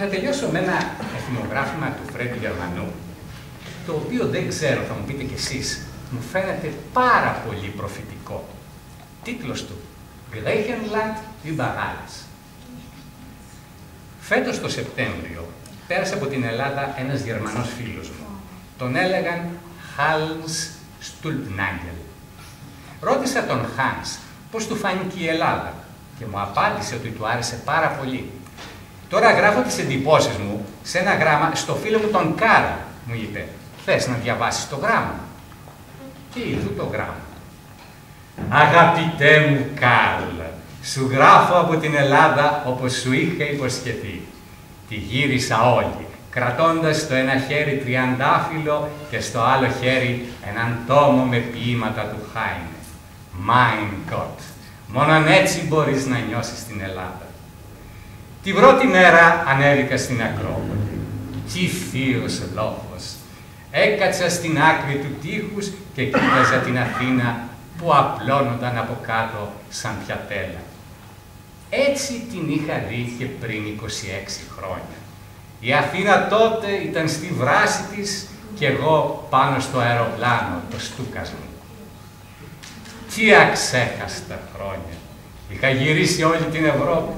θα τελειώσω με ένα εθιμογράφημα του Φρέντι Γερμανού, το οποίο δεν ξέρω, θα μου πείτε κι εσείς, μου φαίνεται πάρα πολύ προφητικό. Τίτλος του, Griechenland über alles. Φέτος το Σεπτέμβριο πέρασε από την Ελλάδα ένας Γερμανός φίλος μου. Τον έλεγαν Hans Stulpnagel. Ρώτησα τον Hans πώς του φάνηκε η Ελλάδα και μου απάντησε ότι του άρεσε πάρα πολύ. Τώρα γράφω τις εντυπώσεις μου σε ένα γράμμα στο φίλο μου τον Κάρl, μου είπε. Θες να διαβάσεις το γράμμα? Και είδου το γράμμα. Αγαπητέ μου Κάρλ, σου γράφω από την Ελλάδα όπως σου είχα υποσχεθεί. Τη γύρισα όλη, κρατώντας στο ένα χέρι τριαντάφυλλο και στο άλλο χέρι έναν τόμο με ποίηματα του Χάινε. Mein Gott, μόνον έτσι μπορείς να νιώσεις την Ελλάδα. Την πρώτη μέρα ανέβηκα στην Ακρόπολη. Τι θείος λόγος! Έκατσα στην άκρη του τείχους και κοίταζα την Αθήνα που απλώνονταν από κάτω σαν πιατέλα. Έτσι την είχα δει και πριν 26 χρόνια. Η Αθήνα τότε ήταν στη βράση της και εγώ πάνω στο αεροπλάνο, το στούκας μου. Τι αξέχαστα χρόνια! Είχα γυρίσει όλη την Ευρώπη.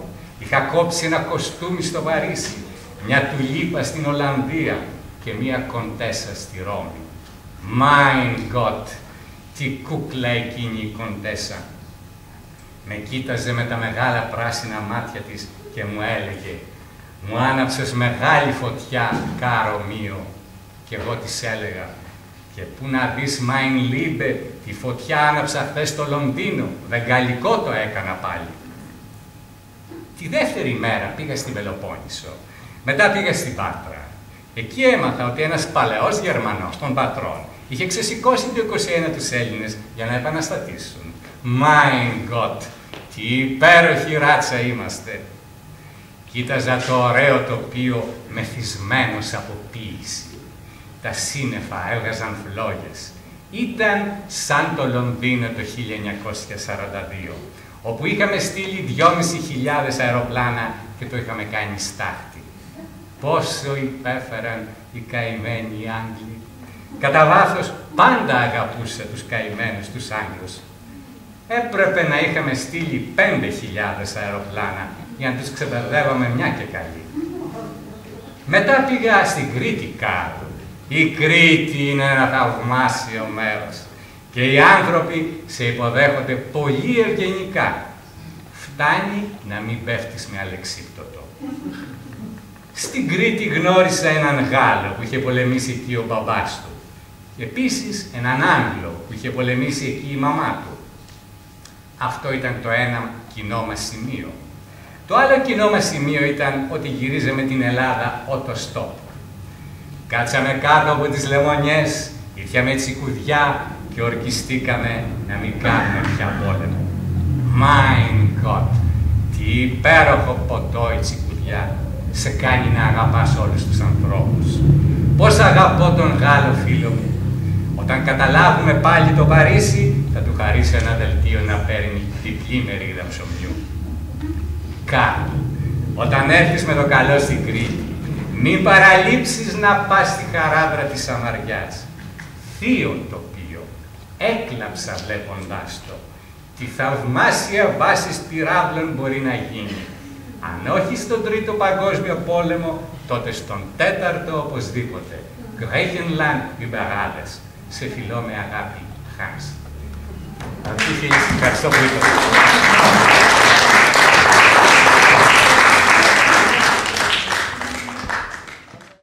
Είχα κόψει ένα κοστούμι στο Παρίσι, μια τουλίπα στην Ολλανδία και μια κοντέσα στη Ρώμη. Mein Gott, τι κούκλα εκείνη η κοντέσα. Με κοίταζε με τα μεγάλα πράσινα μάτια της και μου έλεγε «Μου άναψες μεγάλη φωτιά, κάρο μείο». Και εγώ της έλεγα «Και πού να δεις, mein Liebe, τη φωτιά άναψα χθες στο Λονδίνο, βεγγαλικό το έκανα πάλι». Τη δεύτερη μέρα πήγα στην Πελοπόννησο, μετά πήγα στην Πάτρα. Εκεί έμαθα ότι ένας παλαιός Γερμανός των πατρών είχε ξεσηκώσει το 21 τους Έλληνες για να επαναστατήσουν. Mein Gott, τι υπέροχη ράτσα είμαστε! Κοίταζα το ωραίο τοπίο μεθυσμένος από ποίηση. Τα σύννεφα έβγαζαν φλόγες. Ήταν σαν το Λονδίνο το 1942. Όπου είχαμε στείλει 2.500 αεροπλάνα και το είχαμε κάνει στάχτη. Πόσο υπέφεραν οι καημένοι οι Άγγλοι. Κατά βάθος πάντα αγαπούσα τους καημένους τους Άγγλους. Έπρεπε να είχαμε στείλει 5.000 αεροπλάνα για να τους ξεπερδεύαμε μια και καλή. Μετά πήγα στην Κρήτη κάτω. Η Κρήτη είναι ένα θαυμάσιο μέρος. Και οι άνθρωποι σε υποδέχονται πολύ ευγενικά. Φτάνει να μην πέφτεις με αλεξίπτωτο. Στην Κρήτη γνώρισα έναν Γάλλο που είχε πολεμήσει εκεί ο μπαμπάς του. Και επίσης έναν Άγγλο που είχε πολεμήσει εκεί η μαμά του. Αυτό ήταν το ένα κοινό μας σημείο. Το άλλο κοινό μας σημείο ήταν ότι γυρίζαμε την Ελλάδα οτοστόπ. Κάτσαμε κάτω από τις λεμονιές, ήρθαμε τσικουδιά και ορκιστήκαμε να μην κάνουμε πια πόλεμο. Mein Gott, τι υπέροχο ποτό η τσικουδιά. Σε κάνει να αγαπάς όλους τους ανθρώπους. Πώς αγαπώ τον Γάλλο φίλο μου. Όταν καταλάβουμε πάλι το Παρίσι, θα του χαρίσω ένα δελτίο να παίρνει διπλή μερίδα ψωμιού. Κάτω, όταν έρθεις με το καλό στην Κρήτη, μην παραλείψεις να πας στη χαράδρα της Σαμαριάς. Θείο τοπίο, έκλαψα βλέποντάς το. Τι θαυμάσια βάση πυράβλων μπορεί να γίνει. Αν όχι στον Τρίτο Παγκόσμιο Πόλεμο, τότε στον Τέταρτο οπωσδήποτε. Griechenland über alles. Σε φιλώ με αγάπη, Hans. Ευχαριστώ πολύ.